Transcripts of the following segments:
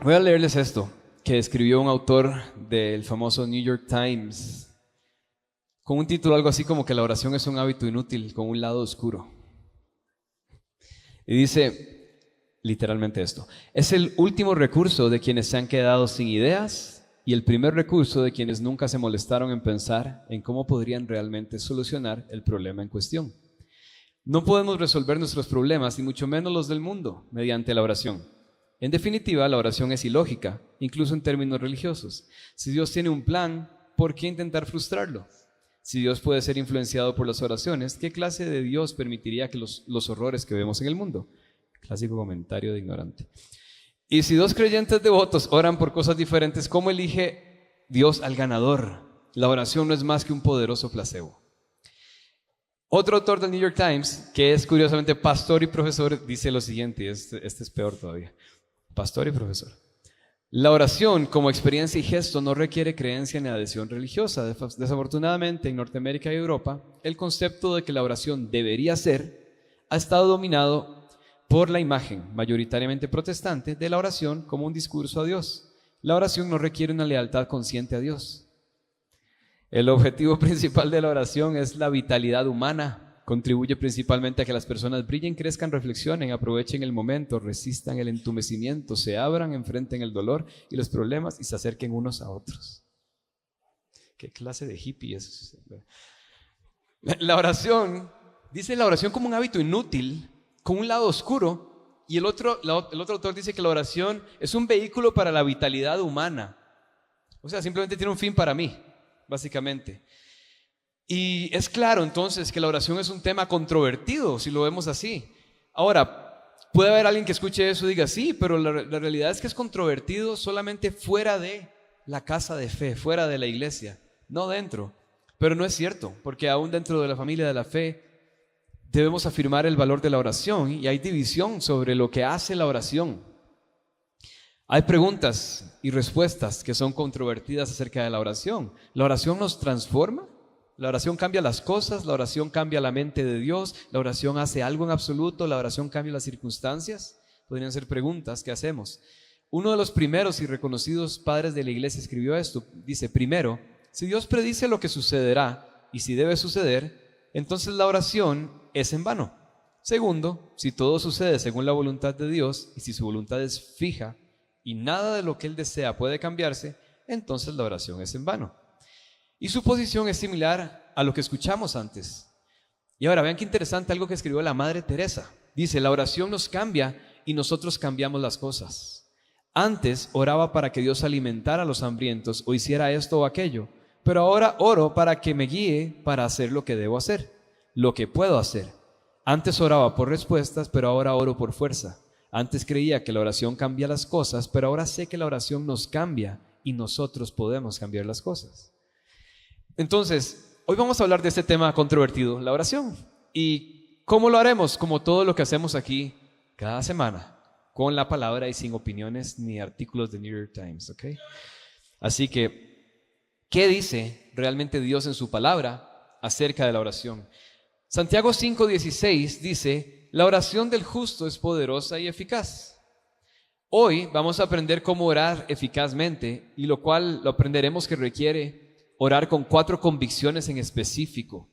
Voy a leerles esto que escribió un autor del famoso New York Times con un título algo así como que la oración es un hábito inútil con un lado oscuro. Y dice literalmente esto: es el último recurso de quienes se han quedado sin ideas y el primer recurso de quienes nunca se molestaron en pensar en cómo podrían realmente solucionar el problema en cuestión. No podemos resolver nuestros problemas, y mucho menos los del mundo, mediante la oración. En definitiva, la oración es ilógica, incluso en términos religiosos. Si Dios tiene un plan, ¿por qué intentar frustrarlo? Si Dios puede ser influenciado por las oraciones, ¿qué clase de Dios permitiría que los horrores que vemos en el mundo? Clásico comentario de ignorante. Y si dos creyentes devotos oran por cosas diferentes, ¿cómo elige Dios al ganador? La oración no es más que un poderoso placebo. Otro autor del New York Times, que es curiosamente pastor y profesor, dice lo siguiente, y este es peor todavía. Pastor y profesor. La oración como experiencia y gesto no requiere creencia ni adhesión religiosa. Desafortunadamente, en Norteamérica y Europa, el concepto de que la oración debería ser ha estado dominado por la imagen, mayoritariamente protestante, de la oración como un discurso a Dios. La oración no requiere una lealtad consciente a Dios. El objetivo principal de la oración es la vitalidad humana. Contribuye principalmente a que las personas brillen, crezcan, reflexionen, aprovechen el momento, resistan el entumecimiento, se abran, enfrenten el dolor y los problemas y se acerquen unos a otros. ¿Qué clase de hippie es? La oración, dice la oración como un hábito inútil, con un lado oscuro, y el otro autor dice que la oración es un vehículo para la vitalidad humana. O sea, simplemente tiene un fin para mí, básicamente. Y es claro entonces que la oración es un tema controvertido, si lo vemos así. Ahora, puede haber alguien que escuche eso y diga, sí, pero la realidad es que es controvertido solamente fuera de la casa de fe, fuera de la iglesia, no dentro. Pero no es cierto, porque aún dentro de la familia de la fe debemos afirmar el valor de la oración y hay división sobre lo que hace la oración. Hay preguntas y respuestas que son controvertidas acerca de la oración. ¿La oración nos transforma? ¿La oración cambia las cosas? ¿La oración cambia la mente de Dios? ¿La oración hace algo en absoluto? ¿La oración cambia las circunstancias? Podrían ser preguntas que hacemos. Uno de los primeros y reconocidos padres de la iglesia escribió esto. Dice, primero, si Dios predice lo que sucederá y si debe suceder, entonces la oración es en vano. Segundo, si todo sucede según la voluntad de Dios y si su voluntad es fija y nada de lo que Él desea puede cambiarse, entonces la oración es en vano. Y su posición es similar a lo que escuchamos antes. Y ahora vean qué interesante algo que escribió la Madre Teresa. Dice, la oración nos cambia y nosotros cambiamos las cosas. Antes oraba para que Dios alimentara a los hambrientos o hiciera esto o aquello, pero ahora oro para que me guíe para hacer lo que debo hacer, lo que puedo hacer. Antes oraba por respuestas, pero ahora oro por fuerza. Antes creía que la oración cambia las cosas, pero ahora sé que la oración nos cambia y nosotros podemos cambiar las cosas. Entonces, hoy vamos a hablar de este tema controvertido, la oración. ¿Y cómo lo haremos? Como todo lo que hacemos aquí cada semana, con la palabra y sin opiniones ni artículos de New York Times, ¿ok? Así que, ¿qué dice realmente Dios en su palabra acerca de la oración? Santiago 5:16 dice, la oración del justo es poderosa y eficaz. Hoy vamos a aprender cómo orar eficazmente, y lo cual lo aprenderemos que requiere orar con 4 convicciones en específico,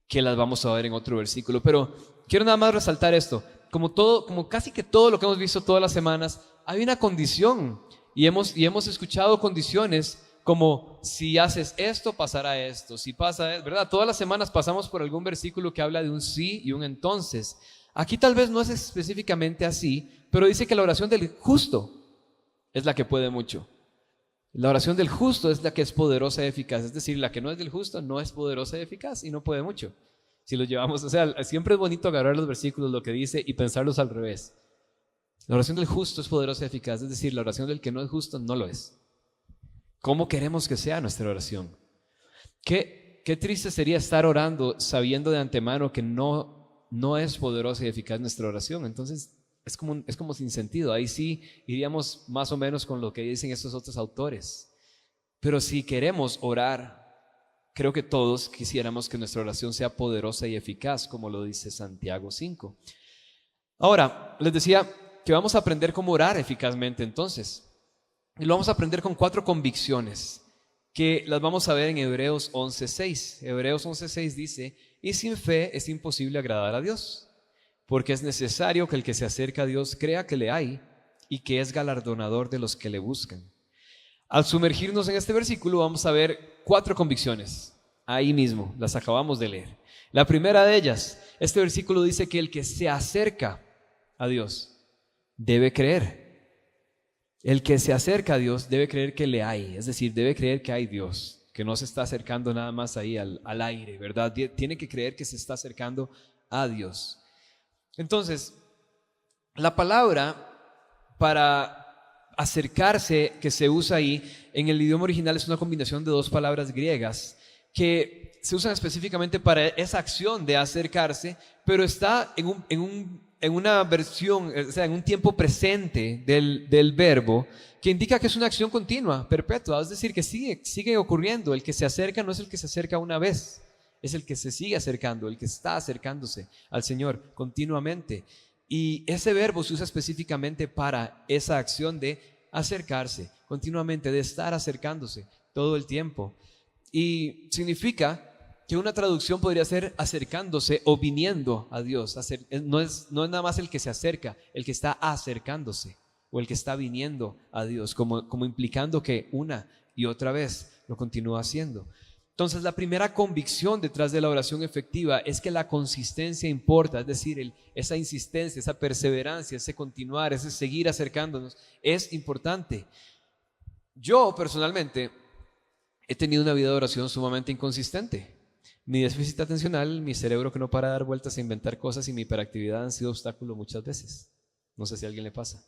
que las vamos a ver en otro versículo. Pero quiero nada más resaltar esto. Como casi que todo lo que hemos visto todas las semanas, hay una condición. Y hemos escuchado condiciones como si haces esto, pasará esto. Si pasa, ¿verdad? Todas las semanas pasamos por algún versículo que habla de un sí y un entonces. Aquí tal vez no es específicamente así, pero dice que la oración del justo es la que puede mucho. La oración del justo es la que es poderosa y eficaz. Es decir, la que no es del justo no es poderosa y eficaz y no puede mucho. Si los llevamos, o sea, siempre es bonito agarrar los versículos, lo que dice, y pensarlos al revés. La oración del justo es poderosa y eficaz. Es decir, la oración del que no es justo no lo es. ¿Cómo queremos que sea nuestra oración? Qué triste sería estar orando sabiendo de antemano que no es poderosa y eficaz nuestra oración. Entonces es como sin sentido. Ahí sí iríamos más o menos con lo que dicen estos otros autores. Pero si queremos orar, creo que todos quisiéramos que nuestra oración sea poderosa y eficaz, como lo dice Santiago 5. Ahora, les decía que vamos a aprender cómo orar eficazmente entonces. Y lo vamos a aprender con 4 convicciones que las vamos a ver en Hebreos 11:6. Hebreos 11:6 dice: y sin fe es imposible agradar a Dios, porque es necesario que el que se acerca a Dios crea que le hay y que es galardonador de los que le buscan. Al sumergirnos en este versículo vamos a ver 4 convicciones. Ahí mismo, las acabamos de leer. La primera de ellas, este versículo dice que el que se acerca a Dios debe creer. El que se acerca a Dios debe creer que le hay, es decir, debe creer que hay Dios, que no se está acercando nada más ahí al aire, ¿verdad? Tiene que creer que se está acercando a Dios. Entonces, la palabra para acercarse que se usa ahí en el idioma original es una combinación de 2 palabras griegas que se usan específicamente para esa acción de acercarse, pero está en una versión, o sea, en un tiempo presente del verbo, que indica que es una acción continua, perpetua, es decir, que sigue ocurriendo. El que se acerca no es el que se acerca una vez, es el que se sigue acercando, el que está acercándose al Señor continuamente. Y ese verbo se usa específicamente para esa acción de acercarse continuamente, de estar acercándose todo el tiempo. Y significa que una traducción podría ser acercándose o viniendo a Dios. No es nada más el que se acerca, el que está acercándose o el que está viniendo a Dios, como implicando que una y otra vez lo continúa haciendo. Entonces, la primera convicción detrás de la oración efectiva es que la consistencia importa, es decir, esa insistencia, esa perseverancia, ese continuar, ese seguir acercándonos es importante. Yo personalmente he tenido una vida de oración sumamente inconsistente. Mi déficit atencional, mi cerebro que no para de dar vueltas a inventar cosas y mi hiperactividad han sido obstáculo muchas veces. No sé si a alguien le pasa.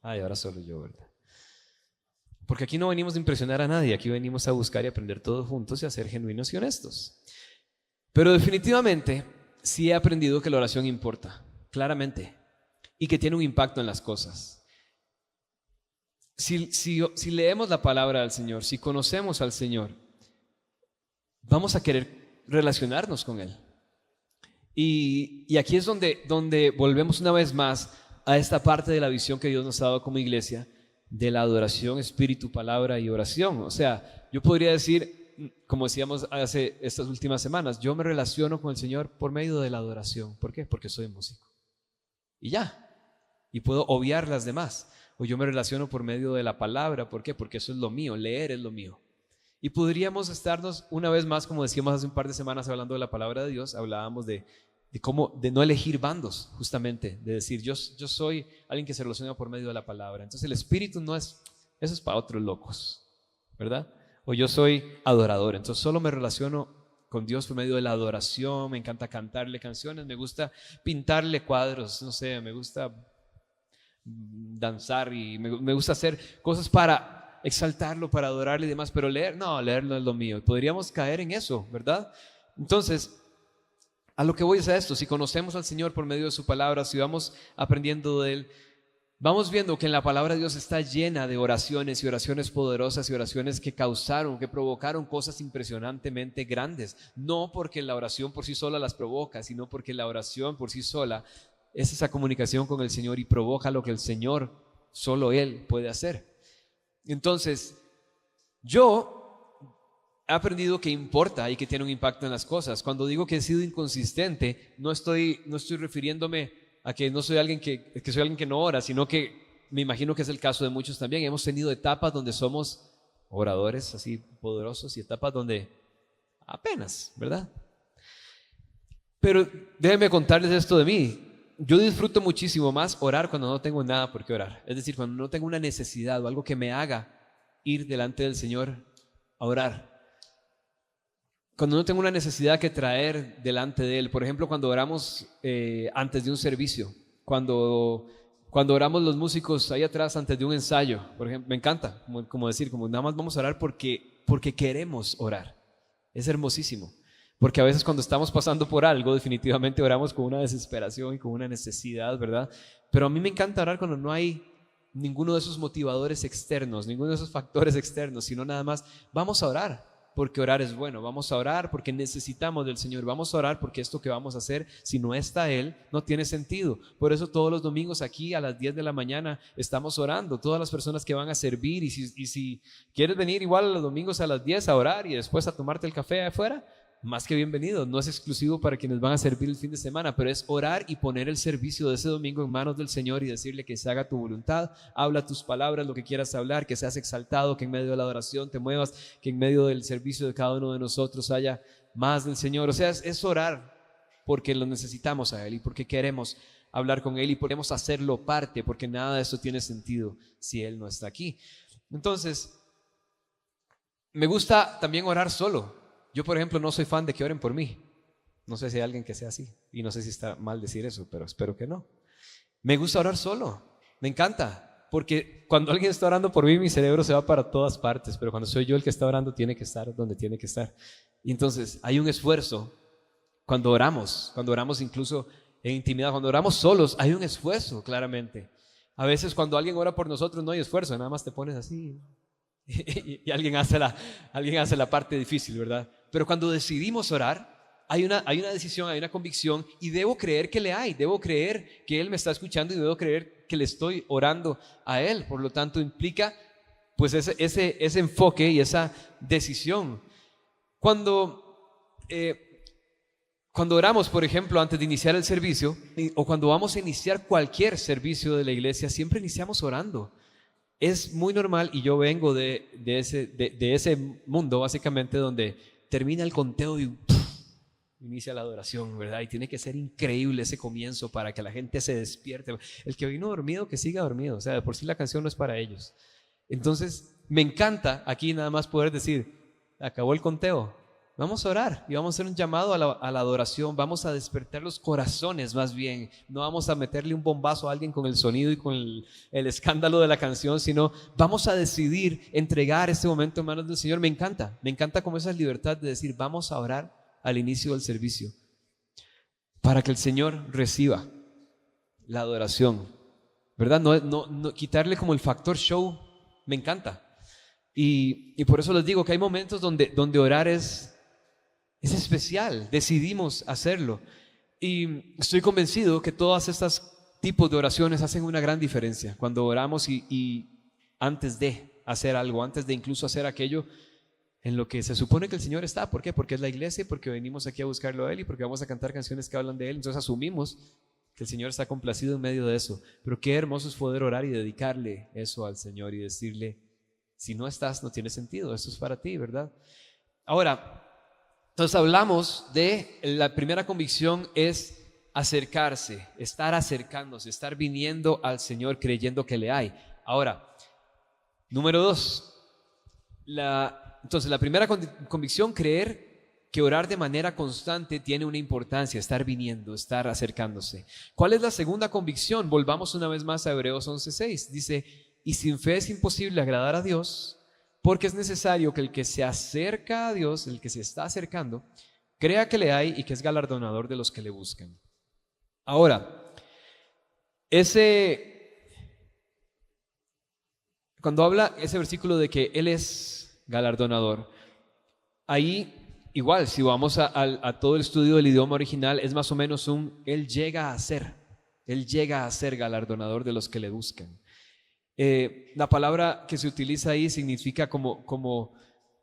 Ay, ahora solo yo, ¿verdad? Porque aquí no venimos a impresionar a nadie, aquí venimos a buscar y aprender todos juntos y a ser genuinos y honestos. Pero definitivamente sí he aprendido que la oración importa, claramente, y que tiene un impacto en las cosas. Si leemos la palabra del Señor, si conocemos al Señor, vamos a querer relacionarnos con Él. Y aquí es donde volvemos una vez más a esta parte de la visión que Dios nos ha dado como iglesia, de la adoración, espíritu, palabra y oración. O sea, yo podría decir, como decíamos hace estas últimas semanas, yo me relaciono con el Señor por medio de la adoración. ¿Por qué? Porque soy músico. Y ya. Y puedo obviar las demás. O yo me relaciono por medio de la palabra. ¿Por qué? Porque eso es lo mío, leer es lo mío. Y podríamos estarnos una vez más, como decíamos hace un par de semanas hablando de la palabra de Dios, hablábamos de no elegir bandos, justamente, de decir yo soy alguien que se relaciona por medio de la palabra. Entonces el espíritu no es, eso es para otros locos, ¿verdad? O yo soy adorador, entonces solo me relaciono con Dios por medio de la adoración, me encanta cantarle canciones, me gusta pintarle cuadros, no sé, me gusta danzar y me gusta hacer cosas para exaltarlo, para adorarle y demás, pero leer no es lo mío. Podríamos caer en eso, ¿verdad? Entonces, a lo que voy es a esto: si conocemos al Señor por medio de su palabra, si vamos aprendiendo de Él, vamos viendo que en la palabra de Dios está llena de oraciones y oraciones poderosas y oraciones que provocaron cosas impresionantemente grandes. No porque la oración por sí sola las provoca, sino porque la oración por sí sola es esa comunicación con el Señor y provoca lo que el Señor, solo Él puede hacer. Entonces, yo he aprendido que importa y que tiene un impacto en las cosas. Cuando digo que he sido inconsistente, no estoy refiriéndome a que no soy alguien que soy alguien que no ora, sino que me imagino que es el caso de muchos también. Hemos tenido etapas donde somos oradores así poderosos y etapas donde apenas, ¿verdad? Pero déjenme contarles esto de mí. Yo disfruto muchísimo más orar cuando no tengo nada por qué orar. Es decir, cuando no tengo una necesidad o algo que me haga ir delante del Señor a orar. Cuando no tengo una necesidad que traer delante de Él. Por ejemplo, cuando oramos antes de un servicio, cuando oramos los músicos ahí atrás antes de un ensayo, por ejemplo, me encanta, como decir, como nada más vamos a orar porque queremos orar. Es hermosísimo, porque a veces cuando estamos pasando por algo, definitivamente oramos con una desesperación y con una necesidad, ¿verdad? Pero a mí me encanta orar cuando no hay ninguno de esos motivadores externos, ninguno de esos factores externos, sino nada más vamos a orar. porque orar es bueno, vamos a orar porque necesitamos del Señor, vamos a orar porque esto que vamos a hacer, si no está Él, no tiene sentido. Por eso todos los domingos aquí a las 10 de la mañana estamos orando, todas las personas que van a servir, y si quieres venir igual los domingos a las 10 a orar y después a tomarte el café afuera, más que bienvenido. No es exclusivo para quienes van a servir el fin de semana, pero es orar y poner el servicio de ese domingo en manos del Señor y decirle que se haga tu voluntad, habla tus palabras, lo que quieras hablar, que seas exaltado, que en medio de la adoración te muevas, que en medio del servicio de cada uno de nosotros haya más del Señor. O sea, es orar porque lo necesitamos a Él y porque queremos hablar con Él y podemos hacerlo parte, porque nada de eso tiene sentido si Él no está aquí. Entonces, me gusta también orar solo. Yo, por ejemplo, no soy fan de que oren por mí. No sé si hay alguien que sea así. Y no sé si está mal decir eso, pero espero que no. Me gusta orar solo. Me encanta. Porque cuando alguien está orando por mí, mi cerebro se va para todas partes. Pero cuando soy yo el que está orando, tiene que estar donde tiene que estar. Y entonces hay un esfuerzo cuando oramos incluso en intimidad. Cuando oramos solos, hay un esfuerzo, claramente. A veces cuando alguien ora por nosotros no hay esfuerzo. Nada más te pones así y alguien hace la parte difícil, ¿verdad? Pero cuando decidimos orar, hay una decisión, hay una convicción, y debo creer que debo creer que Él me está escuchando y debo creer que le estoy orando a Él. Por lo tanto, implica pues ese enfoque y esa decisión. Cuando oramos, por ejemplo, antes de iniciar el servicio, o cuando vamos a iniciar cualquier servicio de la iglesia, siempre iniciamos orando. Es muy normal, y yo vengo de ese mundo básicamente donde termina el conteo y inicia la adoración, ¿verdad? Y tiene que ser increíble ese comienzo para que la gente se despierte. El que vino dormido, que siga dormido. O sea, de por sí la canción no es para ellos. Entonces, me encanta aquí nada más poder decir, acabó el conteo. Vamos a orar y vamos a hacer un llamado a la adoración. Vamos a despertar los corazones más bien. No vamos a meterle un bombazo a alguien con el sonido y con el escándalo de la canción, sino vamos a decidir entregar este momento en manos del Señor. Me encanta como esa libertad de decir, vamos a orar al inicio del servicio para que el Señor reciba la adoración, ¿verdad? No quitarle como el factor show. Me encanta. Y por eso les digo que hay momentos donde orar es especial, decidimos hacerlo. Y estoy convencido que todas estas tipos de oraciones hacen una gran diferencia cuando oramos y antes de hacer algo, antes de incluso hacer aquello en lo que se supone que el Señor está. ¿Por qué? Porque es la iglesia, porque venimos aquí a buscarlo a Él y porque vamos a cantar canciones que hablan de Él. Entonces asumimos que el Señor está complacido en medio de eso. Pero qué hermoso es poder orar y dedicarle eso al Señor y decirle, si no estás, no tiene sentido, esto es para ti, ¿verdad? Ahora, entonces hablamos de la primera convicción es acercarse, estar acercándose, estar viniendo al Señor creyendo que le hay. Ahora, número 2, entonces la primera convicción, creer que orar de manera constante tiene una importancia, estar viniendo, estar acercándose. ¿Cuál es la segunda convicción? Volvamos una vez más a Hebreos 11:6. Dice, y sin fe es imposible agradar a Dios, porque es necesario que el que se acerca a Dios, el que se está acercando, crea que le hay y que es galardonador de los que le buscan. Ahora, cuando habla ese versículo de que Él es galardonador, ahí igual, si vamos a todo el estudio del idioma original, es más o menos Él llega a ser galardonador de los que le buscan. La palabra que se utiliza ahí significa como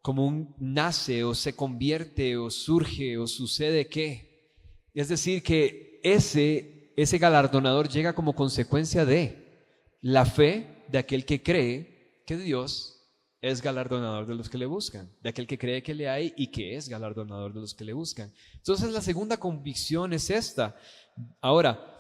un nace o se convierte o surge o sucede que. Es decir, que ese galardonador llega como consecuencia de la fe de aquel que cree que Dios es galardonador de los que le buscan, de aquel que cree que le hay y que es galardonador de los que le buscan. Entonces la segunda convicción es esta. Ahora,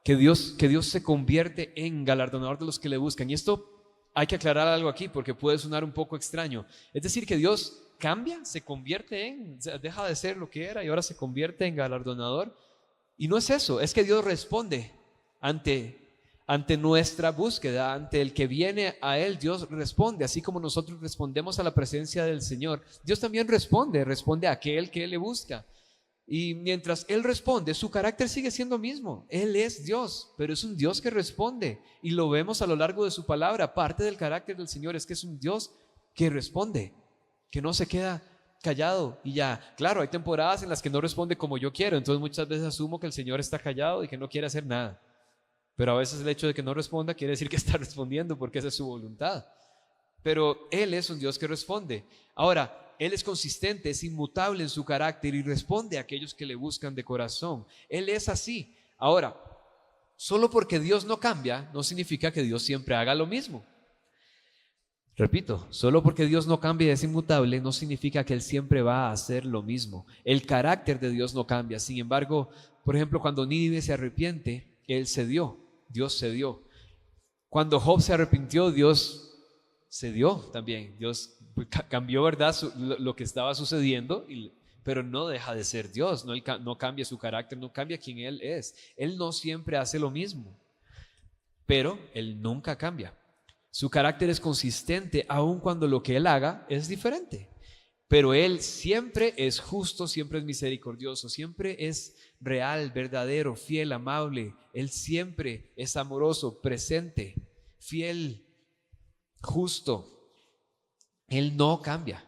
que Dios se convierte en galardonador de los que le buscan. Y esto hay que aclarar algo aquí porque puede sonar un poco extraño. Es decir, que Dios cambia, se convierte deja de ser lo que era y ahora se convierte en galardonador. Y no es eso, es que Dios responde ante nuestra búsqueda, ante el que viene a Él. Dios responde, así como nosotros respondemos a la presencia del Señor. Dios también responde a aquel que Él le busca. Y mientras Él responde, su carácter sigue siendo mismo. Él es Dios, pero es un Dios que responde. Y lo vemos a lo largo de su palabra. Parte del carácter del Señor es que es un Dios que responde, que no se queda callado y ya. Claro, hay temporadas en las que no responde como yo quiero, entonces muchas veces asumo que el Señor está callado y que no quiere hacer nada. Pero a veces el hecho de que no responda quiere decir que está respondiendo porque esa es su voluntad. Pero Él es un Dios que responde. Ahora, Él es consistente, es inmutable en su carácter y responde a aquellos que le buscan de corazón. Él es así. Ahora, solo porque Dios no cambia, no significa que Dios siempre haga lo mismo. Repito, solo porque Dios no cambia y es inmutable, no significa que Él siempre va a hacer lo mismo. El carácter de Dios no cambia. Sin embargo, por ejemplo, cuando Nínive se arrepiente, Él cedió, Dios cedió. Cuando Job se arrepintió, Dios cedió también. Dios cambió, ¿verdad?, lo que estaba sucediendo, pero no deja de ser Dios. No, Él no cambia su carácter, no cambia quién Él es. Él no siempre hace lo mismo, pero Él nunca cambia. Su carácter es consistente, aun cuando lo que Él haga es diferente. Pero Él siempre es justo, siempre es misericordioso, siempre es real, verdadero, fiel, amable. Él siempre es amoroso, presente, fiel, justo. Él no cambia.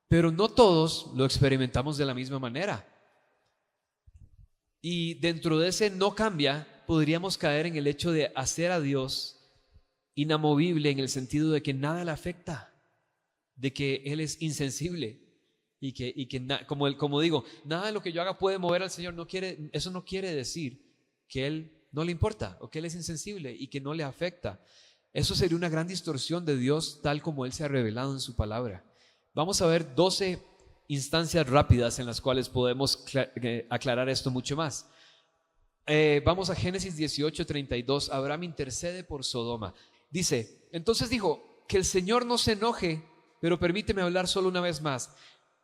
Pero no todos lo experimentamos de la misma manera. Y dentro de ese no cambia, podríamos caer en el hecho de hacer a Dios inamovible en el sentido de que nada le afecta, de que Él es insensible y que como digo, nada de lo que yo haga puede mover al Señor. Eso no quiere decir que Él no le importa o que Él es insensible y que no le afecta. Eso sería una gran distorsión de Dios tal como Él se ha revelado en su palabra. Vamos a ver 12 instancias rápidas en las cuales podemos aclarar esto mucho más. Vamos a Génesis 18:32. Abraham intercede por Sodoma. Dice, entonces dijo, que el Señor no se enoje, pero permíteme hablar solo una vez más.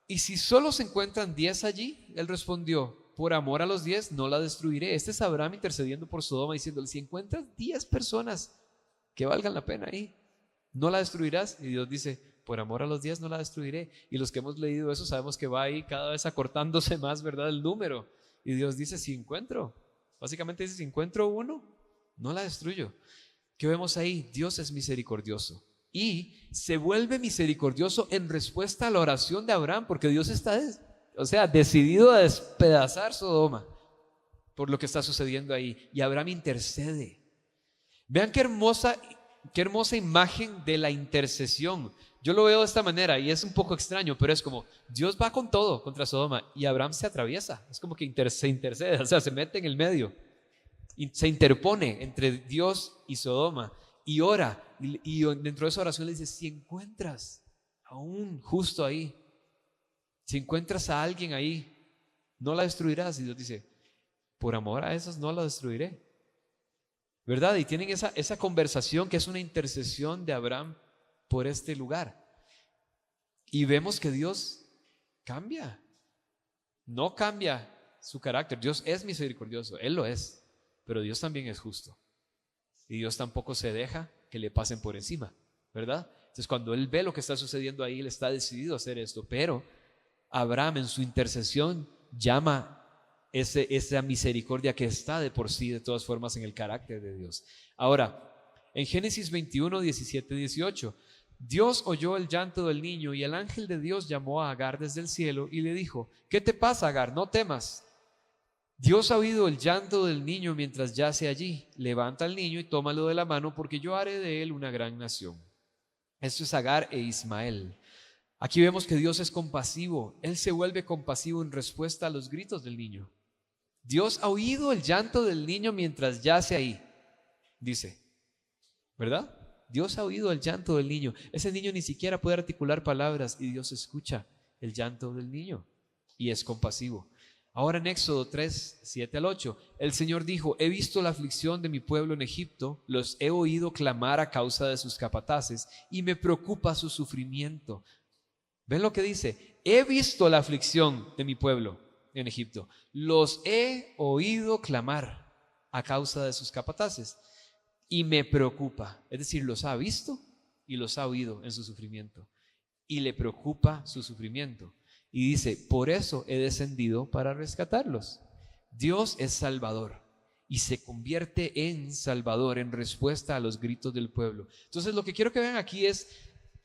Y si solo se encuentran 10 allí, él respondió, por amor a los 10 no la destruiré. Este es Abraham intercediendo por Sodoma, diciéndole, si encuentras 10 personas que valgan la pena ahí, no la destruirás. Y Dios dice, por amor a los 10 no la destruiré. Y los que hemos leído eso sabemos que va ahí cada vez acortándose más, ¿verdad?, el número. Y Dios dice, básicamente dice, si encuentro uno, no la destruyo. ¿Qué vemos ahí? Dios es misericordioso y se vuelve misericordioso en respuesta a la oración de Abraham, porque Dios está, decidido a despedazar Sodoma por lo que está sucediendo ahí, y Abraham intercede. Vean qué hermosa imagen de la intercesión. Yo lo veo de esta manera y es un poco extraño, pero es como Dios va con todo contra Sodoma y Abraham se atraviesa. Es como que se intercede, se mete en el medio. Se interpone entre Dios y Sodoma y ora, y dentro de esa oración le dice, si encuentras a un justo ahí, si encuentras a alguien ahí, no la destruirás. Y Dios dice, por amor a esos no la destruiré, ¿verdad? Y tienen esa conversación que es una intercesión de Abraham por este lugar, y vemos que Dios cambia, no cambia su carácter. Dios es misericordioso, Él lo es, pero Dios también es justo y Dios tampoco se deja que le pasen por encima, ¿verdad? Entonces cuando Él ve lo que está sucediendo ahí, Él está decidido a hacer esto, pero Abraham en su intercesión llama esa misericordia que está de por sí de todas formas en el carácter de Dios. Ahora, en Génesis 21, 17, 18, Dios oyó el llanto del niño y el ángel de Dios llamó a Agar desde el cielo y le dijo, ¿qué te pasa, Agar? No temas. Dios ha oído el llanto del niño mientras yace allí. Levanta al niño y tómalo de la mano, porque yo haré de él una gran nación. Esto es Agar e Ismael. Aquí vemos que Dios es compasivo. Él se vuelve compasivo en respuesta a los gritos del niño. Dios ha oído el llanto del niño mientras yace ahí, dice, ¿verdad? Dios ha oído el llanto del niño. Ese niño ni siquiera puede articular palabras y Dios escucha el llanto del niño y es compasivo. Ahora en Éxodo 3, 7 al 8, el Señor dijo, he visto la aflicción de mi pueblo en Egipto, los he oído clamar a causa de sus capataces y me preocupa su sufrimiento. ¿Ven lo que dice? He visto la aflicción de mi pueblo en Egipto, los he oído clamar a causa de sus capataces y me preocupa. Es decir, los ha visto y los ha oído en su sufrimiento y le preocupa su sufrimiento. Y dice, por eso he descendido para rescatarlos. Dios es Salvador y se convierte en Salvador en respuesta a los gritos del pueblo. Entonces lo que quiero que vean aquí es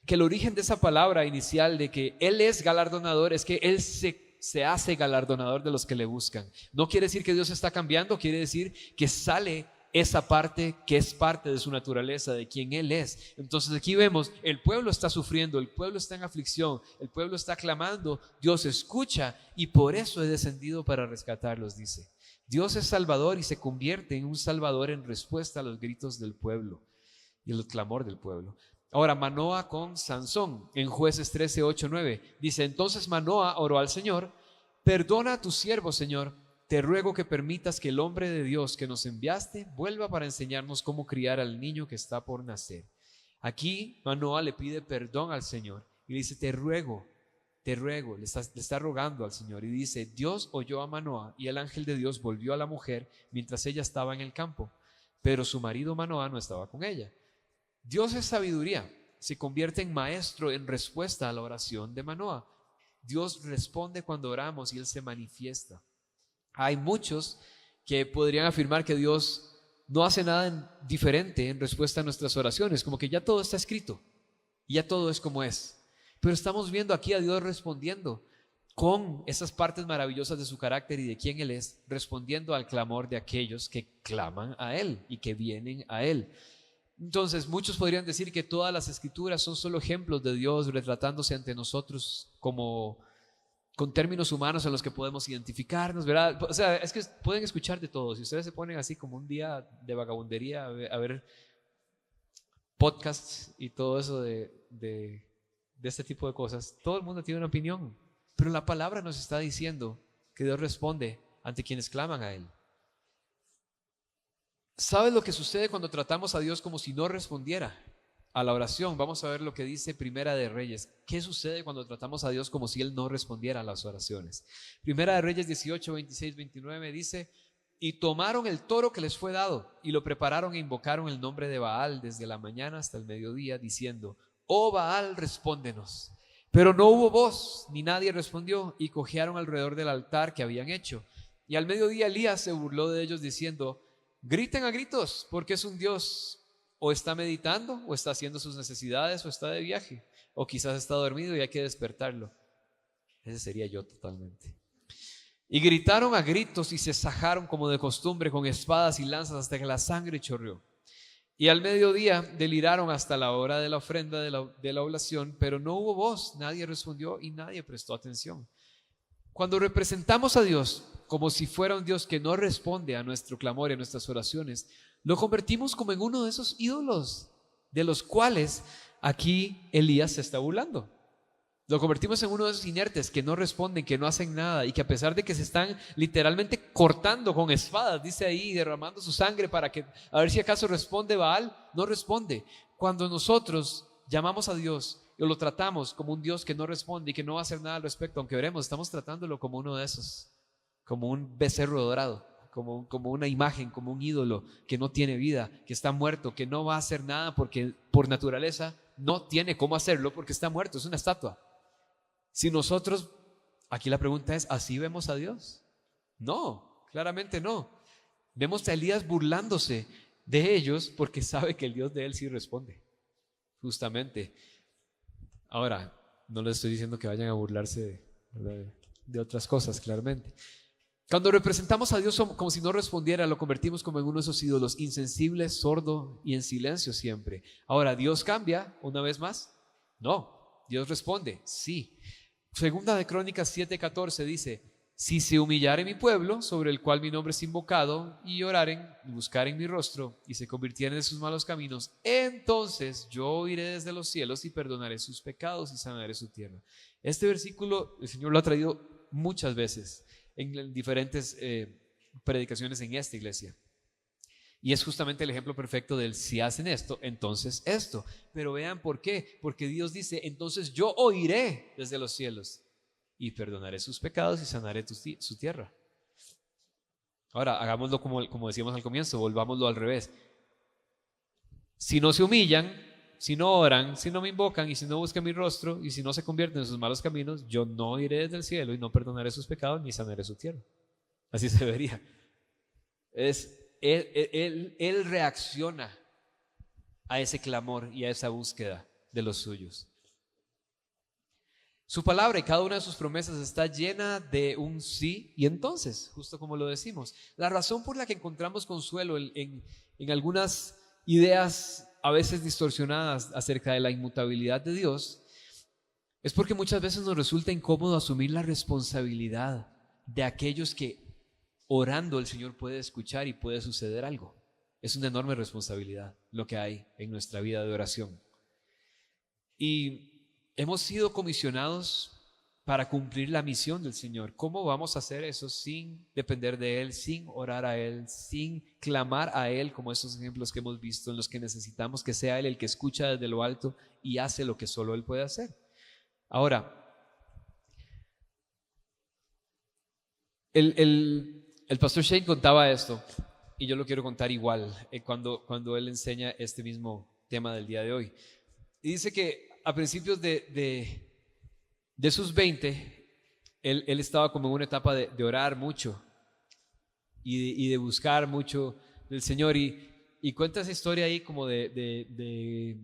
que el origen de esa palabra inicial de que Él es galardonador es que Él se hace galardonador de los que le buscan. No quiere decir que Dios está cambiando, quiere decir que sale esa parte que es parte de su naturaleza, de quien Él es. Entonces aquí vemos, el pueblo está sufriendo, el pueblo está en aflicción, el pueblo está clamando, Dios escucha y por eso he descendido para rescatarlos, dice. Dios es salvador y se convierte en un salvador en respuesta a los gritos del pueblo y el clamor del pueblo. Ahora, Manoa con Sansón, en Jueces 13, 8, 9, dice: entonces Manoa oró al Señor: perdona a tu siervo, Señor, te ruego que permitas que el hombre de Dios que nos enviaste vuelva para enseñarnos cómo criar al niño que está por nacer. Aquí Manoa le pide perdón al Señor y le dice: te ruego, le está rogando al Señor. Y dice: Dios oyó a Manoa y el ángel de Dios volvió a la mujer mientras ella estaba en el campo, pero su marido Manoa no estaba con ella. Dios es sabiduría, se convierte en maestro en respuesta a la oración de Manoa. Dios responde cuando oramos y Él se manifiesta. Hay muchos que podrían afirmar que Dios no hace nada diferente en respuesta a nuestras oraciones, como que ya todo está escrito y ya todo es como es. Pero estamos viendo aquí a Dios respondiendo con esas partes maravillosas de su carácter y de quién Él es, respondiendo al clamor de aquellos que claman a Él y que vienen a Él. Entonces, muchos podrían decir que todas las escrituras son solo ejemplos de Dios retratándose ante nosotros como con términos humanos en los que podemos identificarnos, ¿verdad? O sea, es que pueden escuchar de todo. Si ustedes se ponen así como un día de vagabundería a ver podcasts y todo eso de este tipo de cosas, todo el mundo tiene una opinión, pero la palabra nos está diciendo que Dios responde ante quienes claman a Él. ¿Sabes lo que sucede cuando tratamos a Dios como si no respondiera a la oración? Vamos a ver lo que dice Primera de Reyes. ¿Qué sucede cuando tratamos a Dios como si Él no respondiera a las oraciones? Primera de Reyes 18, 26, 29 dice: y tomaron el toro que les fue dado y lo prepararon e invocaron el nombre de Baal desde la mañana hasta el mediodía, diciendo: oh Baal, respóndenos. Pero no hubo voz, ni nadie respondió, y cojearon alrededor del altar que habían hecho. Y al mediodía Elías se burló de ellos diciendo: griten a gritos, porque es un Dios. O está meditando, o está haciendo sus necesidades, o está de viaje, o quizás está dormido y hay que despertarlo. Ese sería yo totalmente. Y gritaron a gritos y se sajaron como de costumbre con espadas y lanzas hasta que la sangre chorreó. Y al mediodía deliraron hasta la hora de la ofrenda de la oblación, pero no hubo voz, nadie respondió y nadie prestó atención. Cuando representamos a Dios como si fuera un Dios que no responde a nuestro clamor y a nuestras oraciones, lo convertimos como en uno de esos ídolos de los cuales aquí Elías se está burlando. Lo convertimos en uno de esos inertes que no responden, que no hacen nada y que a pesar de que se están literalmente cortando con espadas, dice ahí, derramando su sangre para que a ver si acaso responde Baal, no responde. Cuando nosotros llamamos a Dios y lo tratamos como un Dios que no responde y que no va a hacer nada al respecto, aunque oremos, estamos tratándolo como uno de esos, como un becerro dorado, como una imagen, como un ídolo que no tiene vida, que está muerto, que no va a hacer nada porque por naturaleza no tiene cómo hacerlo porque está muerto, es una estatua. Si nosotros, aquí la pregunta es, ¿así vemos a Dios? No, claramente no. Vemos a Elías burlándose de ellos porque sabe que el Dios de él sí responde, justamente. Ahora, no les estoy diciendo que vayan a burlarse de otras cosas, claramente. Cuando representamos a Dios como si no respondiera, lo convertimos como en uno de esos ídolos, insensible, sordo y en silencio siempre. Ahora, ¿Dios cambia una vez más? No, Dios responde, sí. Segunda de Crónicas 7:14 dice: si se humillare mi pueblo, sobre el cual mi nombre es invocado, y oraren y buscaren mi rostro, y se convirtieren de sus malos caminos, entonces yo oiré desde los cielos y perdonaré sus pecados y sanaré su tierra. Este versículo el Señor lo ha traído muchas veces en diferentes predicaciones en esta iglesia. Y es justamente el ejemplo perfecto del si hacen esto, entonces esto. Pero vean por qué. Porque Dios dice: entonces yo oiré desde los cielos y perdonaré sus pecados y sanaré su tierra. Ahora, hagámoslo como decíamos al comienzo, volvámoslo al revés. Si no se humillan, si no oran, si no me invocan y si no buscan mi rostro y si no se convierten en sus malos caminos, yo no iré desde el cielo y no perdonaré sus pecados ni sanaré su tierra. Así se vería. Él reacciona a ese clamor y a esa búsqueda de los suyos. Su palabra y cada una de sus promesas está llena de un sí y entonces, justo como lo decimos. La razón por la que encontramos consuelo en algunas ideas a veces distorsionadas acerca de la inmutabilidad de Dios es porque muchas veces nos resulta incómodo asumir la responsabilidad de aquellos que orando el Señor puede escuchar y puede suceder algo. Es una enorme responsabilidad lo que hay en nuestra vida de oración. Y hemos sido comisionados para cumplir la misión del Señor. ¿Cómo vamos a hacer eso sin depender de Él, sin orar a Él, sin clamar a Él, como esos ejemplos que hemos visto en los que necesitamos que sea Él el que escucha desde lo alto y hace lo que solo Él puede hacer? Ahora, el pastor Shane contaba esto y yo lo quiero contar igual cuando él enseña este mismo tema del día de hoy. Y dice que a principios de sus 20, él estaba como en una etapa de orar mucho y de buscar mucho del Señor. Y cuenta esa historia ahí como de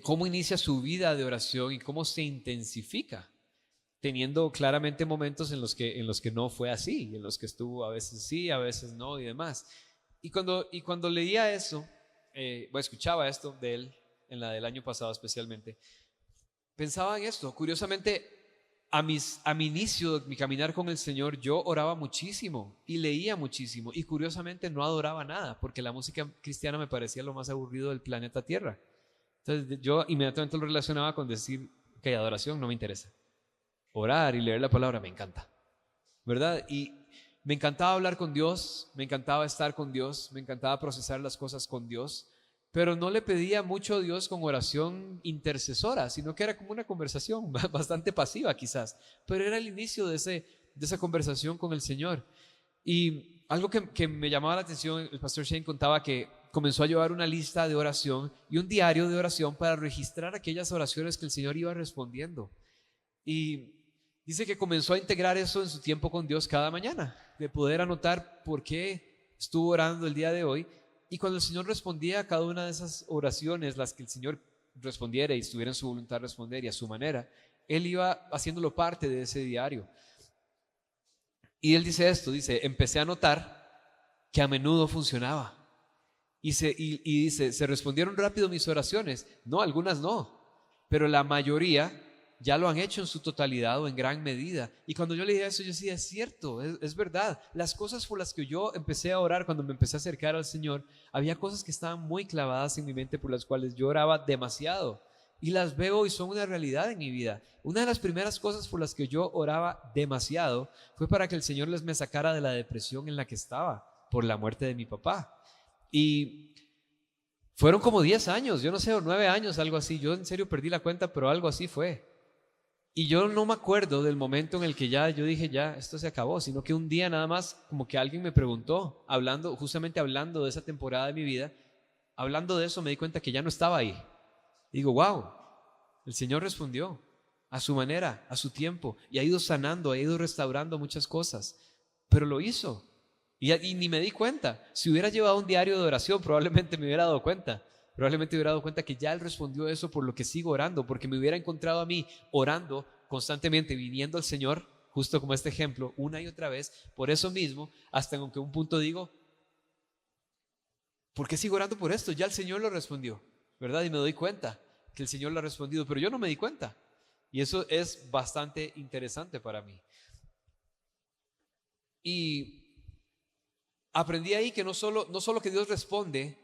cómo inicia su vida de oración y cómo se intensifica, teniendo claramente momentos en los que no fue así, en los que estuvo a veces sí, a veces no y demás. Y cuando leía eso, escuchaba esto de él, en la del año pasado especialmente, pensaba en esto. Curiosamente, a mi inicio de mi caminar con el Señor, yo oraba muchísimo y leía muchísimo y curiosamente no adoraba nada, porque la música cristiana me parecía lo más aburrido del planeta Tierra. Entonces yo inmediatamente lo relacionaba con decir que adoración no me interesa. Orar y leer la palabra me encanta, ¿verdad? Y me encantaba hablar con Dios, me encantaba estar con Dios, me encantaba procesar las cosas con Dios, pero no le pedía mucho a Dios con oración intercesora, sino que era como una conversación bastante pasiva quizás, pero era el inicio de esa conversación con el Señor. Y algo que me llamaba la atención, el pastor Shane contaba que comenzó a llevar una lista de oración y un diario de oración para registrar aquellas oraciones que el Señor iba respondiendo. Y dice que comenzó a integrar eso en su tiempo con Dios cada mañana, de poder anotar por qué estuvo orando el día de hoy. Y cuando el Señor respondía a cada una de esas oraciones, las que el Señor respondiera y estuviera en su voluntad responder y a su manera, él iba haciéndolo parte de ese diario. Y él dice esto, dice, empecé a notar que a menudo funcionaba. Y dice, ¿se respondieron rápido mis oraciones? No, algunas no, pero la mayoría ya lo han hecho en su totalidad o en gran medida. Y cuando yo leía eso, yo decía, es cierto, es verdad. Las cosas por las que yo empecé a orar cuando me empecé a acercar al Señor, había cosas que estaban muy clavadas en mi mente por las cuales yo oraba demasiado. Y las veo y son una realidad en mi vida. Una de las primeras cosas por las que yo oraba demasiado fue para que el Señor me sacara de la depresión en la que estaba por la muerte de mi papá. Y fueron como 10 años, yo no sé, o 9 años, algo así. Yo en serio perdí la cuenta, pero algo así fue. Y yo no me acuerdo del momento en el que ya yo dije, ya, esto se acabó, sino que un día nada más como que alguien me preguntó, justamente hablando de esa temporada de mi vida, hablando de eso me di cuenta que ya no estaba ahí. Digo, wow, el Señor respondió a su manera, a su tiempo, y ha ido sanando, ha ido restaurando muchas cosas, pero lo hizo. Y ni me di cuenta. Si hubiera llevado un diario de oración, probablemente me hubiera dado cuenta. Probablemente hubiera dado cuenta que ya Él respondió eso, por lo que sigo orando, porque me hubiera encontrado a mí orando constantemente, viniendo al Señor, justo como este ejemplo, una y otra vez, por eso mismo, hasta en que un punto digo, ¿por qué sigo orando por esto? Ya el Señor lo respondió, ¿verdad? Y me doy cuenta que el Señor lo ha respondido, pero yo no me di cuenta. Y eso es bastante interesante para mí. Y aprendí ahí que no solo que Dios responde,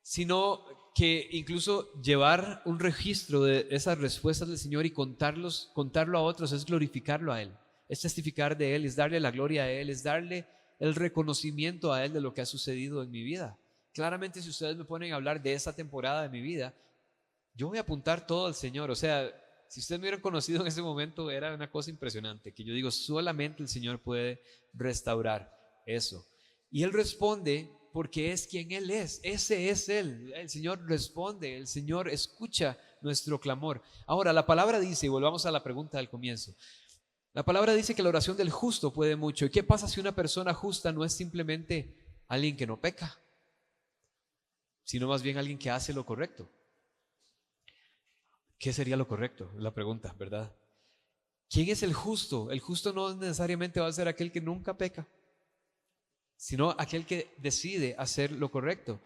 sino que incluso llevar un registro de esas respuestas del Señor y contarlo a otros es glorificarlo a Él, es testificar de Él, es darle la gloria a Él, es darle el reconocimiento a Él de lo que ha sucedido en mi vida. Claramente, si ustedes me ponen a hablar de esa temporada de mi vida, yo voy a apuntar todo al Señor. O sea, si ustedes me hubieran conocido en ese momento, era una cosa impresionante, que yo digo, solamente el Señor puede restaurar eso. Y Él responde porque es quien Él es. Ese es Él. El Señor responde, el Señor escucha nuestro clamor. Ahora, la palabra dice, y volvamos a la pregunta del comienzo, la palabra dice que la oración del justo puede mucho. ¿Y qué pasa si una persona justa no es simplemente alguien que no peca, sino más bien alguien que hace lo correcto? ¿Qué sería lo correcto? La pregunta, ¿verdad? ¿quién es el justo? El justo no necesariamente va a ser aquel que nunca peca, sino aquel que decide hacer lo correcto.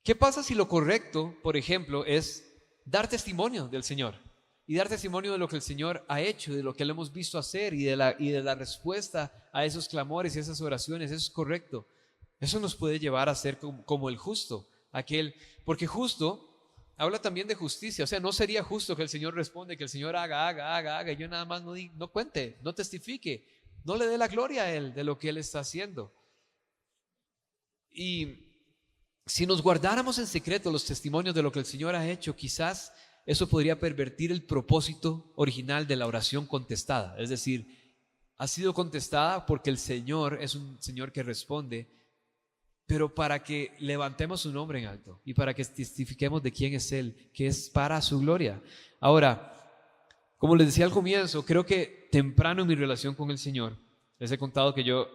¿Qué pasa si lo correcto, por ejemplo, es dar testimonio del Señor? Y dar testimonio de lo que el Señor ha hecho, de lo que le hemos visto hacer y de la respuesta a esos clamores y esas oraciones. Eso es correcto. Eso nos puede llevar a ser como el justo, porque justo habla también de justicia. O sea, no sería justo que el Señor responde, que el Señor haga, y yo nada más no cuente, no testifique, no le dé la gloria a Él de lo que Él está haciendo. Y si nos guardáramos en secreto los testimonios de lo que el Señor ha hecho, quizás eso podría pervertir el propósito original de la oración contestada. Es decir, ha sido contestada porque el Señor es un Señor que responde, pero para que levantemos su nombre en alto y para que testifiquemos de quién es Él, que es para su gloria. Ahora, como les decía al comienzo, creo que temprano en mi relación con el Señor, les he contado que yo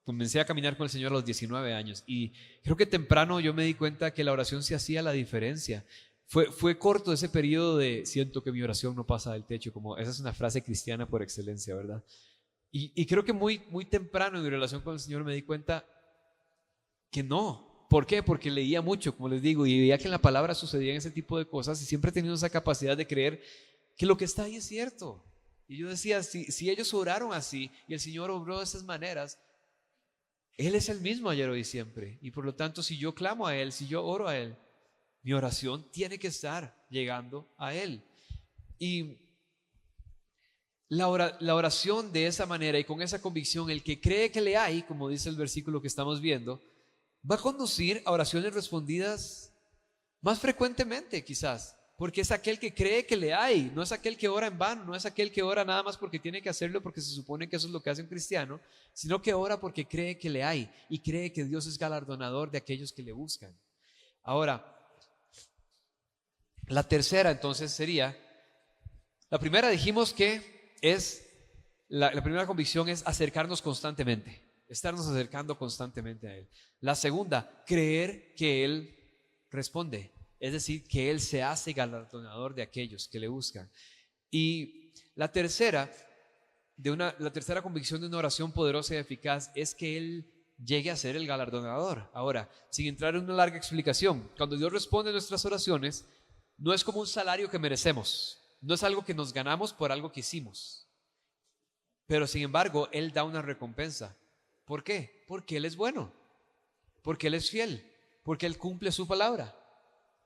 comencé a caminar con el Señor a los 19 años y creo que temprano yo me di cuenta que la oración sí hacía la diferencia. Fue corto ese periodo de siento que mi oración no pasa del techo, como esa es una frase cristiana por excelencia, ¿verdad? Y creo que muy temprano en mi relación con el Señor me di cuenta que no. ¿Por qué? Porque leía mucho, como les digo, y veía que en la palabra sucedían ese tipo de cosas y siempre he tenido esa capacidad de creer que lo que está ahí es cierto. Y yo decía, si ellos oraron así y el Señor obró de esas maneras, Él es el mismo ayer, hoy y siempre. Y por lo tanto, si yo clamo a Él, si yo oro a Él, mi oración tiene que estar llegando a Él. Y la oración de esa manera y con esa convicción, el que cree que le hay, como dice el versículo que estamos viendo, va a conducir a oraciones respondidas más frecuentemente quizás, porque es aquel que cree que le hay, no es aquel que ora en vano, no es aquel que ora nada más porque tiene que hacerlo porque se supone que eso es lo que hace un cristiano, sino que ora porque cree que le hay y cree que Dios es galardonador de aquellos que le buscan. Ahora, la tercera entonces sería, la primera dijimos que es, la primera convicción es acercarnos constantemente, estarnos acercando constantemente a Él. La segunda, creer que Él responde, es decir, que Él se hace galardonador de aquellos que le buscan. Y la tercera convicción de una oración poderosa y eficaz es que Él llegue a ser el galardonador. Ahora, sin entrar en una larga explicación, cuando Dios responde a nuestras oraciones, no es como un salario que merecemos, no es algo que nos ganamos por algo que hicimos, pero sin embargo Él da una recompensa. ¿Por qué? Porque Él es bueno, porque Él es fiel, porque Él cumple su palabra.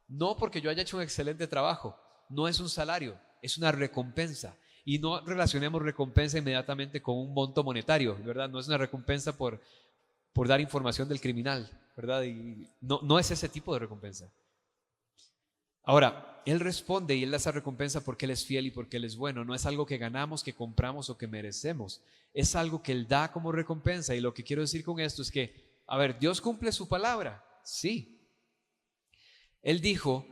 No porque yo haya hecho un excelente trabajo, no es un salario, es una recompensa. Y no relacionemos recompensa inmediatamente con un monto monetario, ¿verdad? No es una recompensa por dar información del criminal, ¿verdad? Y no es ese tipo de recompensa. Ahora, Él responde y Él da esa recompensa porque Él es fiel y porque Él es bueno. No es algo que ganamos, que compramos o que merecemos. Es algo que Él da como recompensa. Y lo que quiero decir con esto es que, a ver, ¿Dios cumple su palabra? Sí. Él dijo,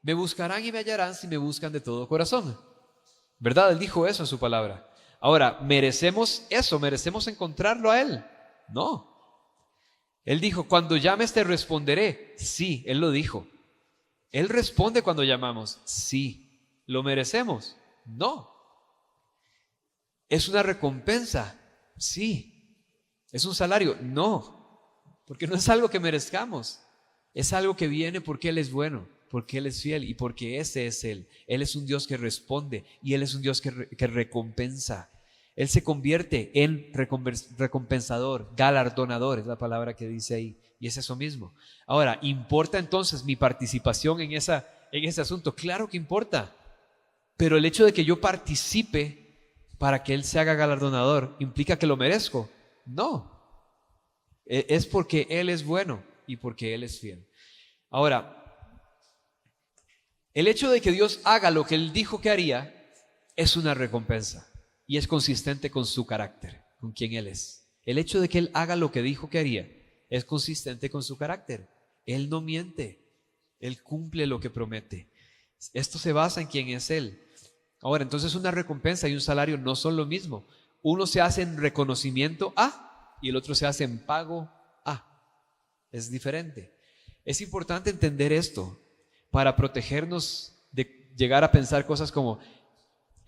me buscarán y me hallarán si me buscan de todo corazón. ¿Verdad? Él dijo eso en su palabra. Ahora, ¿merecemos eso? ¿Merecemos encontrarlo a Él? No. Él dijo, cuando llames te responderé. Sí, Él lo dijo. Él responde cuando llamamos. Sí. ¿Lo merecemos? No. ¿Es una recompensa? Sí. ¿Es un salario? No. Porque no es algo que merezcamos. Es algo que viene porque Él es bueno, porque Él es fiel y porque ese es Él. Él es un Dios que responde y Él es un Dios que recompensa. Él se convierte en recompensador, galardonador, es la palabra que dice ahí. Y es eso mismo. Ahora, ¿importa entonces mi participación en ese asunto? Claro que importa. Pero el hecho de que yo participe para que Él se haga galardonador, ¿implica que lo merezco? No. Es porque Él es bueno y porque Él es fiel. Ahora, el hecho de que Dios haga lo que Él dijo que haría es una recompensa y es consistente con su carácter, con quien Él es. El hecho de que Él haga lo que dijo que haría es consistente con su carácter. Él no miente, Él cumple lo que promete. Esto se basa en quién es Él. Ahora, entonces una recompensa y un salario no son lo mismo. Uno se hace en reconocimiento a y el otro se hace en pago a. Es diferente. Es importante entender esto para protegernos de llegar a pensar cosas como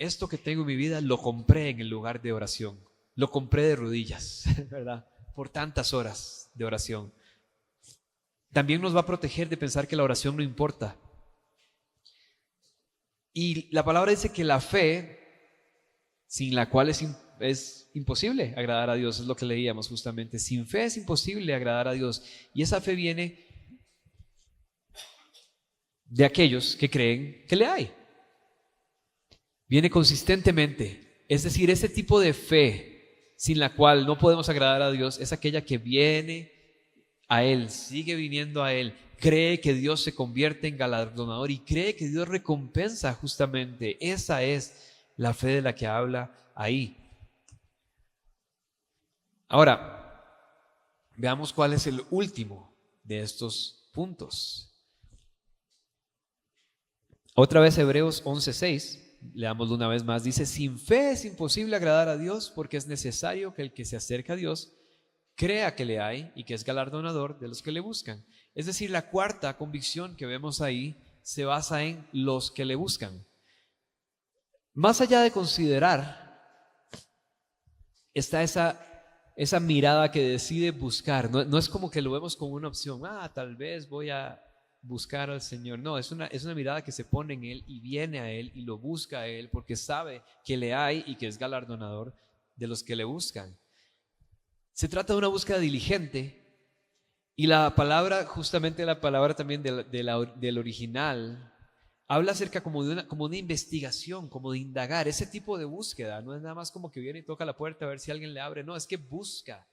esto que tengo en mi vida lo compré en el lugar de oración, lo compré de rodillas, ¿verdad? Por tantas horas de oración. También nos va a proteger de pensar que la oración no importa. Y la palabra dice que la fe, sin la cual es imposible agradar a Dios, es lo que leíamos justamente. Sin fe es imposible agradar a Dios. Y esa fe viene de aquellos que creen que le hay. Viene consistentemente. Es decir, ese tipo de fe sin la cual no podemos agradar a Dios es aquella que viene a Él, sigue viniendo a Él, cree que Dios se convierte en galardonador y cree que Dios recompensa justamente. Esa es la fe de la que habla ahí. Ahora, veamos cuál es el último de estos puntos. Otra vez Hebreos 11:6, leámoslo una vez más, dice: sin fe es imposible agradar a Dios, porque es necesario que el que se acerca a Dios crea que le hay y que es galardonador de los que le buscan. Es decir, la cuarta convicción que vemos ahí se basa en los que le buscan. Más allá de considerar, está esa mirada que decide buscar. No es como que lo vemos como una opción, tal vez voy a buscar al Señor. No, es una mirada que se pone en Él y viene a Él y lo busca a Él porque sabe que le hay y que es galardonador de los que le buscan. Se trata de una búsqueda diligente y la palabra, justamente la palabra también del original, habla acerca como de una investigación, como de indagar, ese tipo de búsqueda. No es nada más como que viene y toca la puerta a ver si alguien le abre, no, es que busca,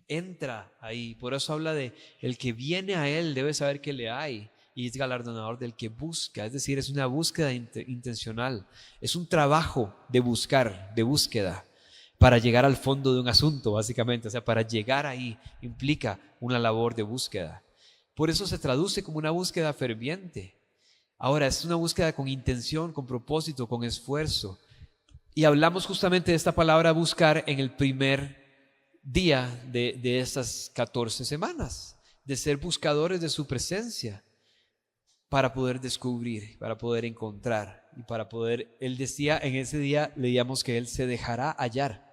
entra ahí. Por eso habla de el que viene a Él debe saber que le hay y es galardonador del que busca. Es decir, es una búsqueda intencional, es un trabajo de buscar, de búsqueda, para llegar al fondo de un asunto, básicamente. O sea, para llegar ahí implica una labor de búsqueda. Por eso se traduce como una búsqueda ferviente. Ahora, es una búsqueda con intención, con propósito, con esfuerzo. Y hablamos justamente de esta palabra buscar en el primer día de estas 14 semanas, de ser buscadores de su presencia para poder descubrir, para poder encontrar y para poder, él decía, en ese día leíamos que él se dejará hallar.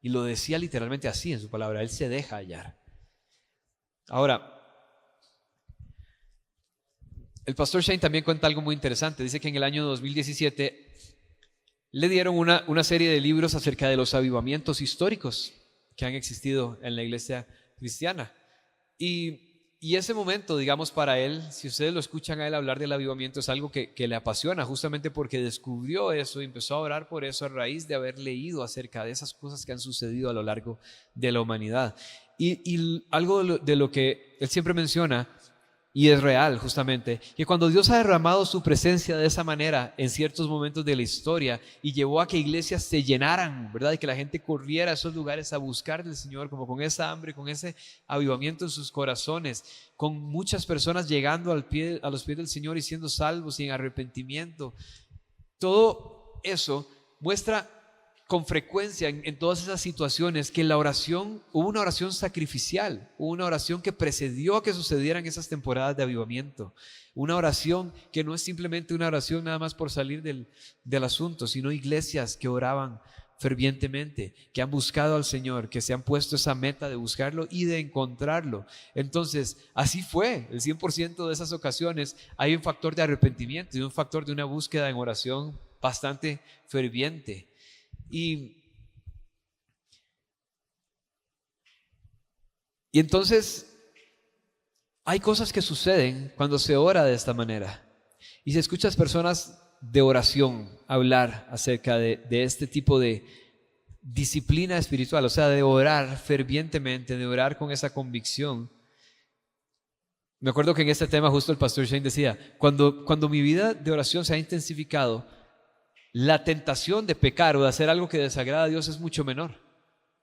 Y lo decía literalmente así en su palabra, Él se deja hallar. Ahora, el pastor Shane también cuenta algo muy interesante. Dice que en el año 2017 le dieron una serie de libros acerca de los avivamientos históricos que han existido en la iglesia cristiana. Y ese momento, digamos, para él, si ustedes lo escuchan a él hablar del avivamiento, es algo que le apasiona, justamente porque descubrió eso y empezó a orar por eso a raíz de haber leído acerca de esas cosas que han sucedido a lo largo de la humanidad. Y algo de lo que él siempre menciona, y es real justamente, que cuando Dios ha derramado su presencia de esa manera en ciertos momentos de la historia y llevó a que iglesias se llenaran, ¿verdad? Y que la gente corriera a esos lugares a buscar del Señor, como con esa hambre, con ese avivamiento en sus corazones, con muchas personas llegando a los pies del Señor y siendo salvos y en arrepentimiento. Todo eso muestra con frecuencia en todas esas situaciones que la oración, hubo una oración sacrificial, hubo una oración que precedió a que sucedieran esas temporadas de avivamiento, una oración que no es simplemente una oración nada más por salir del asunto, sino iglesias que oraban fervientemente, que han buscado al Señor, que se han puesto esa meta de buscarlo y de encontrarlo. Entonces, así fue, el 100% de esas ocasiones hay un factor de arrepentimiento y un factor de una búsqueda en oración bastante ferviente. Y entonces hay cosas que suceden cuando se ora de esta manera y se escuchas personas de oración hablar acerca de este tipo de disciplina espiritual, o sea, de orar fervientemente, de orar con esa convicción. Me acuerdo que en este tema justo el pastor Shane decía, cuando mi vida de oración se ha intensificado, la tentación de pecar o de hacer algo que desagrada a Dios es mucho menor,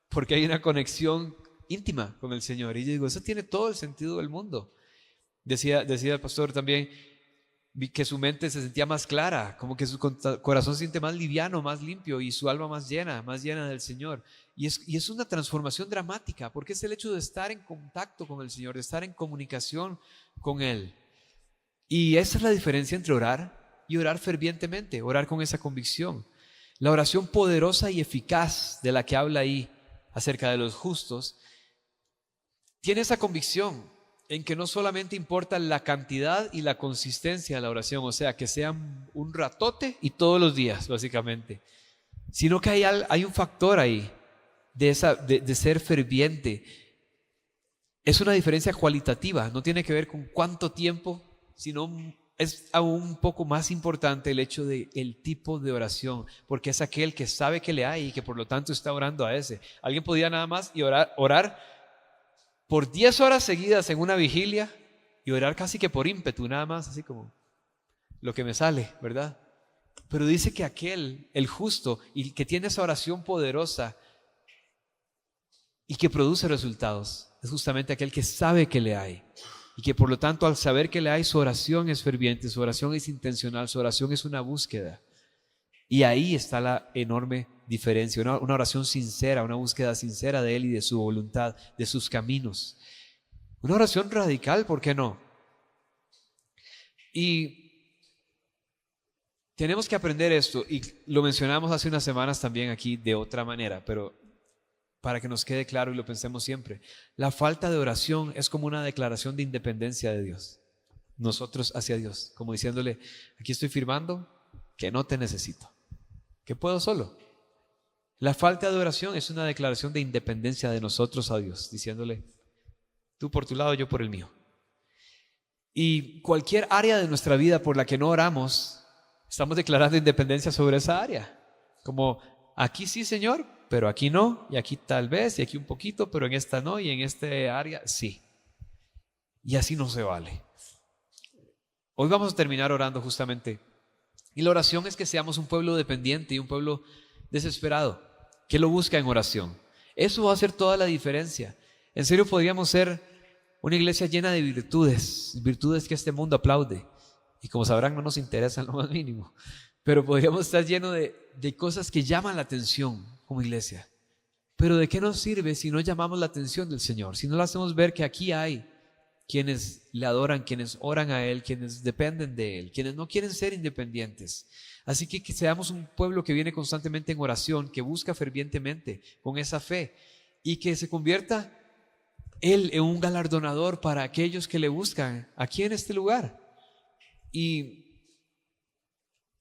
porque hay una conexión íntima con el Señor. Y yo digo, eso tiene todo el sentido del mundo. Decía el pastor también que su mente se sentía más clara, como que su corazón se siente más liviano, más limpio y su alma más llena del Señor. Y es una transformación dramática, porque es el hecho de estar en contacto con el Señor, de estar en comunicación con Él. Y esa es la diferencia entre orar y orar fervientemente, orar con esa convicción. La oración poderosa y eficaz de la que habla ahí acerca de los justos tiene esa convicción en que no solamente importa la cantidad y la consistencia de la oración, o sea, que sea un ratote y todos los días, básicamente, sino que hay un factor ahí de ser ferviente. Es una diferencia cualitativa, no tiene que ver con cuánto tiempo, sino es aún un poco más importante el hecho del tipo de oración, porque es aquel que sabe que le hay y que por lo tanto está orando a ese. Alguien podía nada más y orar por 10 horas seguidas en una vigilia y orar casi que por ímpetu, nada más, así como lo que me sale, ¿verdad? Pero dice que aquel, el justo, y que tiene esa oración poderosa y que produce resultados, es justamente aquel que sabe que le hay. Y que por lo tanto, al saber que le hay, su oración es ferviente, su oración es intencional, su oración es una búsqueda. Y ahí está la enorme diferencia, una oración sincera, una búsqueda sincera de Él y de su voluntad, de sus caminos. Una oración radical, ¿por qué no? Y tenemos que aprender esto, y lo mencionamos hace unas semanas también aquí de otra manera, pero para que nos quede claro y lo pensemos siempre. La falta de oración es como una declaración de independencia de Dios, nosotros hacia Dios, como diciéndole, aquí estoy firmando que no te necesito, que puedo solo. La falta de oración es una declaración de independencia de nosotros a Dios, diciéndole, tú por tu lado, yo por el mío. Y cualquier área de nuestra vida por la que no oramos, estamos declarando independencia sobre esa área. Como, aquí sí, Señor, pero aquí no, y aquí tal vez, y aquí un poquito, pero en esta no, y en este área sí. Y así no se vale. Hoy vamos a terminar orando justamente. Y la oración es que seamos un pueblo dependiente y un pueblo desesperado, que lo busca en oración. Eso va a hacer toda la diferencia. En serio, podríamos ser una iglesia llena de virtudes, virtudes que este mundo aplaude. Y como sabrán, no nos interesan lo más mínimo. Pero podríamos estar llenos de cosas que llaman la atención como iglesia. Pero ¿de qué nos sirve si no llamamos la atención del Señor? Si no le hacemos ver que aquí hay quienes le adoran, quienes oran a Él, quienes dependen de Él, quienes no quieren ser independientes. Así que seamos un pueblo que viene constantemente en oración, que busca fervientemente con esa fe y que se convierta Él en un galardonador para aquellos que le buscan aquí en este lugar. Y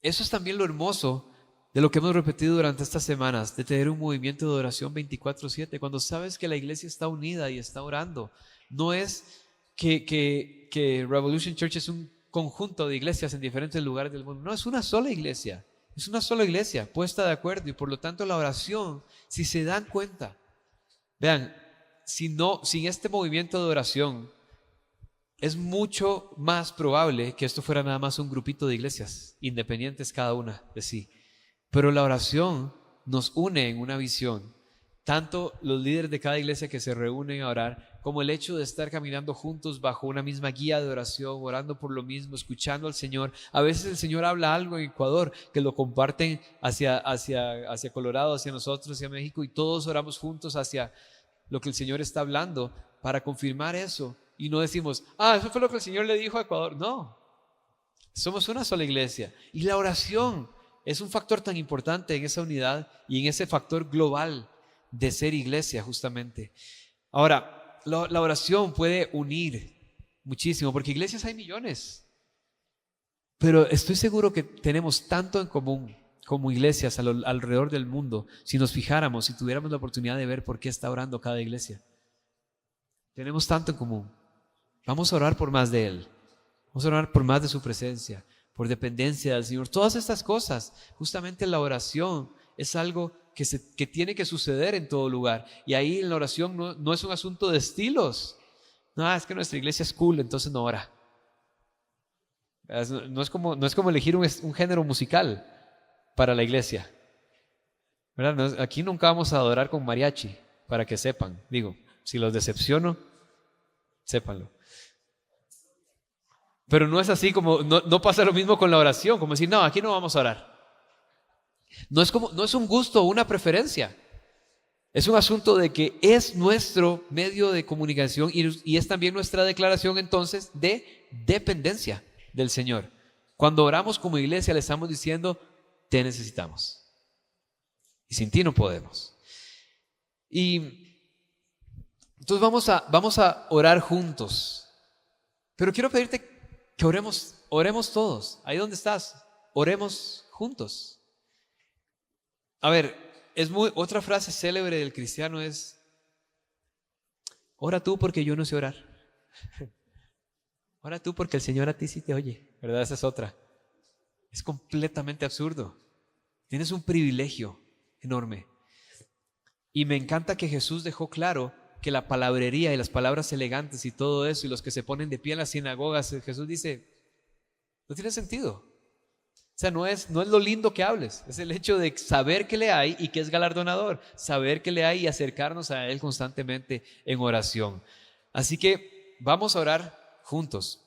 eso es también lo hermoso de lo que hemos repetido durante estas semanas, de tener un movimiento de oración 24/7, cuando sabes que la iglesia está unida y está orando. No es que Revolution Church es un conjunto de iglesias en diferentes lugares del mundo. No, es una sola iglesia. Es una sola iglesia puesta de acuerdo, y por lo tanto la oración, si se dan cuenta, vean, sin este movimiento de oración, es mucho más probable que esto fuera nada más un grupito de iglesias independientes cada una de sí. Pero la oración nos une en una visión, tanto los líderes de cada iglesia que se reúnen a orar, como el hecho de estar caminando juntos bajo una misma guía de oración, orando por lo mismo, escuchando al Señor. A veces el Señor habla algo en Ecuador, que lo comparten hacia Colorado, hacia nosotros, hacia México, y todos oramos juntos hacia lo que el Señor está hablando para confirmar eso. Y no decimos, eso fue lo que el Señor le dijo a Ecuador. No, somos una sola iglesia. Y la oración es un factor tan importante en esa unidad y en ese factor global de ser iglesia, justamente. Ahora, la oración puede unir muchísimo, porque iglesias hay millones. Pero estoy seguro que tenemos tanto en común como iglesias alrededor del mundo, si nos fijáramos, si tuviéramos la oportunidad de ver por qué está orando cada iglesia. Tenemos tanto en común. Vamos a orar por más de Él. Vamos a orar por más de su presencia, por dependencia del Señor. Todas estas cosas, justamente la oración es algo que tiene que suceder en todo lugar. Y ahí en la oración no es un asunto de estilos. No, es que nuestra iglesia es cool, entonces no ora. No es como elegir un género musical para la iglesia, ¿verdad? Aquí nunca vamos a adorar con mariachi, para que sepan. Digo, si los decepciono, sépanlo. Pero no es así, como no pasa lo mismo con la oración, como decir, no, aquí no vamos a orar. No es un gusto o una preferencia. Es un asunto de que es nuestro medio de comunicación y es también nuestra declaración entonces de dependencia del Señor. Cuando oramos como iglesia le estamos diciendo, te necesitamos. Y sin ti no podemos. Y entonces vamos a orar juntos. Pero quiero pedirte que oremos todos. Ahí donde estás, oremos juntos. A ver, otra frase célebre del cristiano es: ora tú porque yo no sé orar. Ora tú porque el Señor a ti sí te oye, ¿verdad? Esa es otra. Es completamente absurdo. Tienes un privilegio enorme. Y me encanta que Jesús dejó claro que la palabrería y las palabras elegantes y todo eso, y los que se ponen de pie en las sinagogas, Jesús dice, no tiene sentido. O sea, no es lo lindo que hables, es el hecho de saber que le hay y que es galardonador, saber que le hay y acercarnos a Él constantemente en oración. Así que vamos a orar juntos.